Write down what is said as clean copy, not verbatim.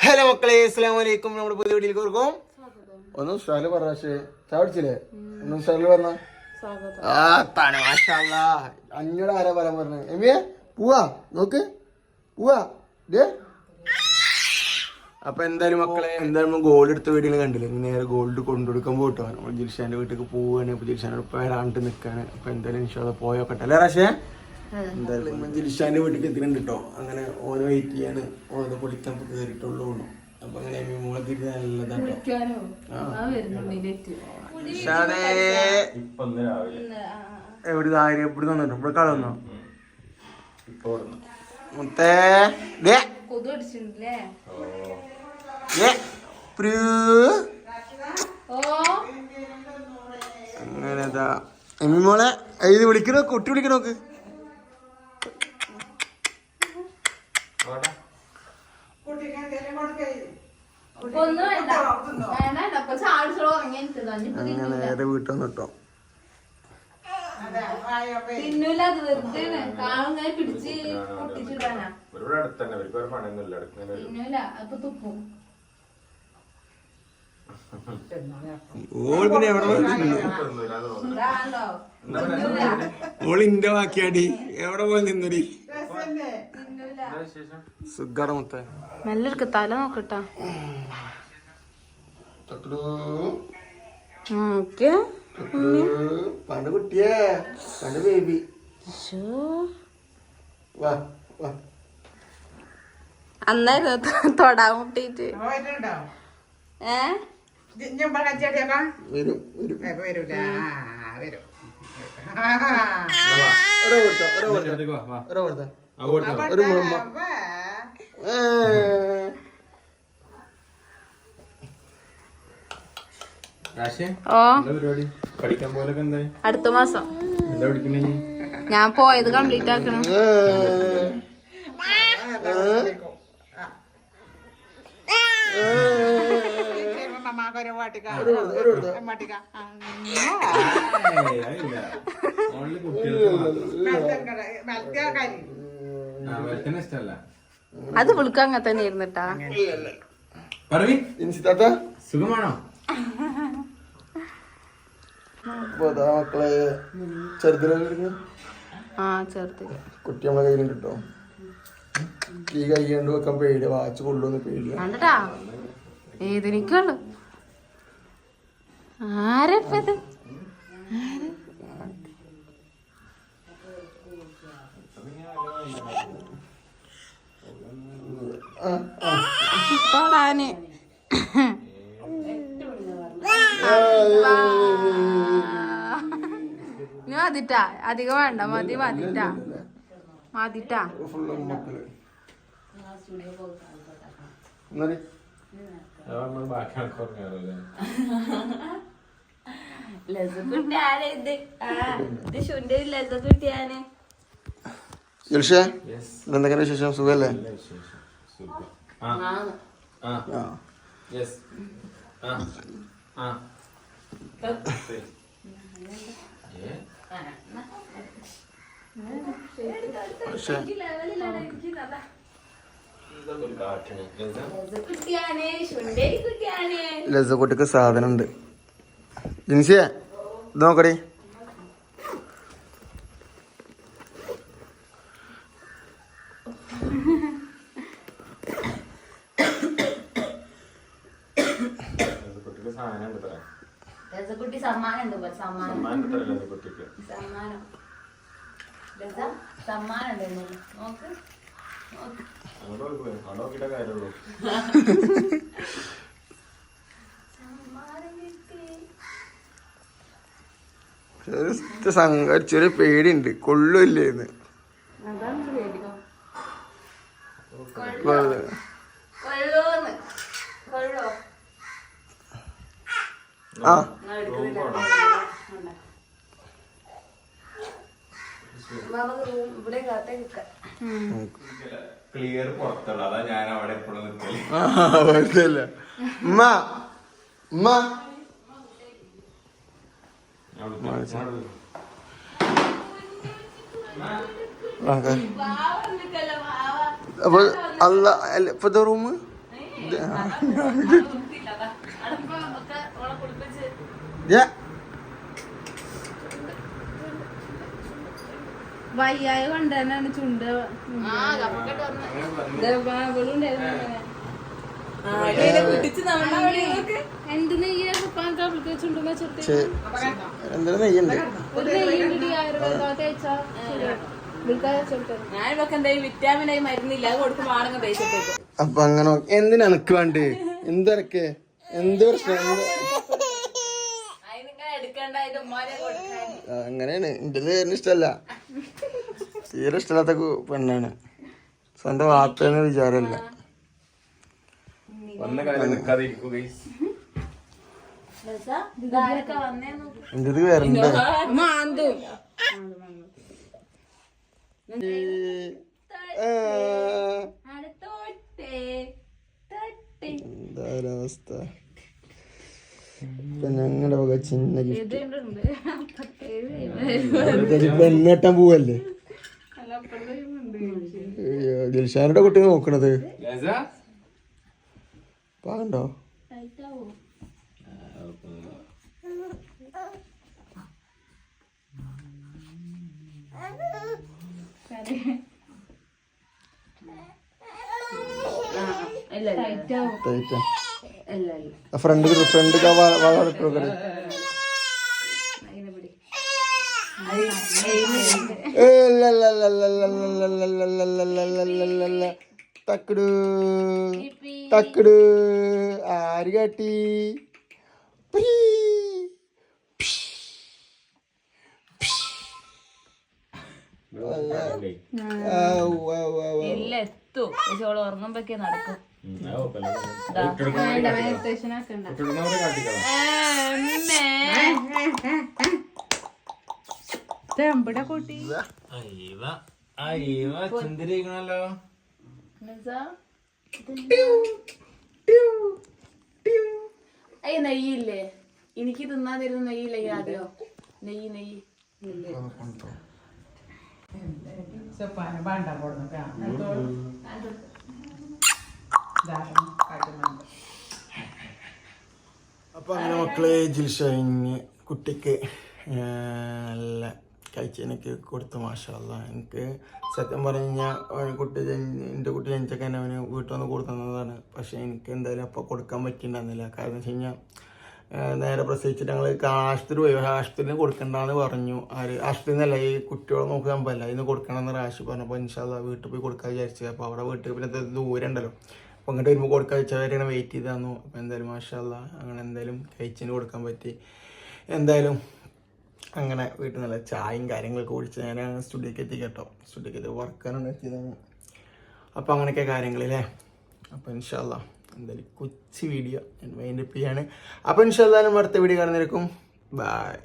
Hello മക്കളെ, അസ്സലാമു അലൈക്കും. നമ്മുടെ പുതിയ വീട്ടിലേക്ക് കൊടുക്കും. ഒന്ന് ഉസ്താദില് പറഞ്ഞ ചായ പിടിച്ചില്ലേ? ഒന്ന് ഉസ്താദില് പറഞ്ഞ അഞ്ഞൂടെ ആരാ പറയാൻ പറഞ്ഞത്? എമ്മിയെ പോവാ, നോക്ക് പോവാ. അപ്പൊ എന്തായാലും മക്കളെ, എന്തായാലും ഗോൾഡ് എടുത്ത വീഡിയോ കണ്ടില്ലേ? നേരെ ഗോൾഡ് കൊണ്ടുകൊടുക്കാൻ പോട്ടോ. നമ്മൾ ജിൽഷാന്റെ വീട്ടിലേക്ക് പോവാണ്. അപ്പൊ ജിൽഷാനോട് പേരാണ്ട് നിൽക്കാണ്. അപ്പൊ എന്തായാലും ഇൻഷാല്ലാ പോയോക്കട്ടെ അല്ലേ റാഷേ? എന്തായാലും ജിൽഷാന്റെ വീട്ടിലേക്ക് എത്തിയിട്ടുണ്ട് കേട്ടോ. അങ്ങനെ ഓരോ വെയിറ്റ് ചെയ്യാണ്. ഓരോ പൊളിക്കാൻ കയറിയിട്ടുള്ളൂ. അപ്പൊ അങ്ങനെ മോളെത്തിട്ട് നല്ലതാട്ടോ. എവിടെ കാര്യം എവിടെ വന്നിട്ടോ? ഇവിടെ കള വന്നോ മുത്തേ? അങ്ങനെതാ എമ്മി മോളെ ഇത് വിളിക്കണോ? കുട്ടി വിളിക്കണോക്ക്. അങ്ങനെ നേരെ വീട്ടിൽ വന്നിട്ടോ. ഓള് പിന്നെ എവിടെ ഓള് ഇന്റെ ബാക്കിയാടി എവിടെ പോയി നിന്നടി. സുഖാണ് മുത്തേ. മെല്ലെ തല നോക്കട്ടാ. പണ്ട് കുട്ടിയേ, പണ്ട് ബേബി. അന്നായിരുന്നു തൊടാൻ മുട്ടിട്ട്. അടുത്ത മാസം ഞാൻ പോയത് കംപ്ലീറ്റ് ആക്കണം. അത് വിളിക്കാൻ അങ്ങനെ തന്നെ ഇരുന്നിട്ടാ. സുഖമാണോ മക്കളെ? ചെറുതിലെ കുട്ടി നമ്മളെ കയ്യിലും കിട്ടോ? ഈ കൈ കൊണ്ട് വെക്കാൻ പേടിയ, വാച്ച് കൊള്ളുന്ന് പേടിയ. ഏതിനിക്കുള്ളു ആരപ്പത്? തൊടാന് മതിട്ടാ, അധികം വേണ്ട. മതി മതിട്ടാ മതിട്ടാ. എന്തൊക്കെയാണ് വിശേഷം? സുഖല്ലേ? ലസക്കുട്ടിക്ക് സാധനം ഉണ്ട്. ജിൻസിയെ ഇത് നോക്കടി. ചെറിയ പേടിയുണ്ട്, കൊള്ളില്ലേന്ന്. ആ ക്ലിയർ പുറത്തുള്ള അതാ ഞാൻ അവിടെ എപ്പോഴും നിൽക്കല്. ഉമ്മ ഉമ്മ അപ്പൊ അല്ല ഇപ്പത്തെ റൂമ് വയ്യായ കൊണ്ടുതന്നെയാണ് ചുണ്ട് എന്ത് നെയ്യൊക്കെ ചുണ്ടെന്ന് വെച്ചിട്ട് എന്തൊരു നെയ്യുണ്ട്. ഒരു നെയ്യുണ്ട് ആയുർവേദ തേച്ചാ വിറ്റാമിനായി മരുന്നില്ല അത് കൊടുക്കുമ്പോ ആണെങ്കിൽ തേച്ചിട്ടേക്ക്. അപ്പൊ അങ്ങനെ എന്തിനാ എനക്ക് വേണ്ടേ? എന്തൊക്കെ എന്ത് പ്രശ്നം? അങ്ങനെയാണ്. എന്റെ പേരിന് ഇഷ്ടല്ല, തീരെ ഇഷ്ടമില്ലാത്ത പെണ്ണാണ്. സ്വന്തം വാർത്തയെന്ന് വിചാരമല്ല. വന്ന കാര്യം നിൽക്കാതെ ഇരിക്കുക. എന്റെ ഇത് വരണ്ട. മാന്തും എന്താവസ്ഥ. ഇപ്പൊ ഞങ്ങളുടെ വക ചിന്ന പെണ്ണെട്ടാൻ പോവല്ലേ. ദിൽഷാനുടെ കുട്ടി നോക്കണത് പാകണ്ടോ? ഫ്രണ്ട് തക്കടു തക്കടു ആര് കാട്ടി എത്തും ഉറങ്ങുമ്പോഴൊക്കെ നടക്കും. ചുന്തിരിക്കണല്ലോ. അയ്യ നെയ്യില്ലേ, എനിക്ക് തിന്നാൻ തരുന്ന നെയ്യില്ലേ ആദ്യോ? നെയ്യ് നെയ്യ് അപ്പൊ അങ്ങനെ മക്കളെ ജിൽഷന് കുട്ടിക്ക് നല്ല കഴിച്ചതിനൊക്കെ കൊടുത്തു. മാഷാല്ലാ. എനിക്ക് സത്യം പറഞ്ഞു കഴിഞ്ഞാൽ കുട്ടി എൻ്റെ കുട്ടി ജനിച്ചൊക്കെ തന്നെ അവന് വീട്ടിൽ വന്ന് കൊടുത്തതാണ്. പക്ഷെ എനിക്ക് എന്തായാലും അപ്പോൾ കൊടുക്കാൻ പറ്റിയിട്ടുണ്ടായിരുന്നില്ല. കാരണം വെച്ച് കഴിഞ്ഞാൽ നേരെ പ്രസവിച്ചിട്ട് ഞങ്ങൾ ആശുപത്രി പോയി. ആശുപത്രിയിൽ കൊടുക്കണ്ടെന്ന് പറഞ്ഞു. ആശുപത്രിയിൽ നിന്നല്ല, ഈ കുട്ടികളെ നോക്കാൻ സംഭവമല്ല, ഇതിന് കൊടുക്കണമെന്ന് റാഷി പറഞ്ഞപ്പോൾ ഇൻഷാല്ലാ വീട്ടിൽ പോയി കൊടുക്കാൻ വിചാരിച്ചത്. അപ്പോൾ അവിടെ വീട്ടിൽ പിന്നെ ദൂരം ഉണ്ടല്ലോ, അപ്പോൾ അങ്ങോട്ട് വരുമ്പോൾ കൊടുക്കാൻ വെച്ചവരെയാണ് വെയിറ്റ് ചെയ്ത് തന്നു. അപ്പോൾ എന്തായാലും മാഷാല്ലാ അങ്ങനെ എന്തായാലും കഴിച്ചിന് കൊടുക്കാൻ പറ്റി. എന്തായാലും അങ്ങനെ വീട്ടിൽ നല്ല ചായയും കാര്യങ്ങളൊക്കെ കുടിച്ച് ഞാൻ സ്റ്റുഡിയോക്ക് എത്തി കേട്ടോ. സ്റ്റുഡിയോക്ക് എത്തി വർക്കാനാണ് എത്തിയതാണ്. അപ്പോൾ അങ്ങനെയൊക്കെ കാര്യങ്ങളില്ലേ. അപ്പോൾ ഇൻഷാല്ലാ എന്തായാലും കൊച്ചു വീഡിയോ ഞാൻ വൈൻഡപ്പ് ചെയ്യാണ്. അപ്പോൾ ഇൻഷാല്ലാ അടുത്ത വീഡിയോ കാണുന്നേക്കും. ബൈ.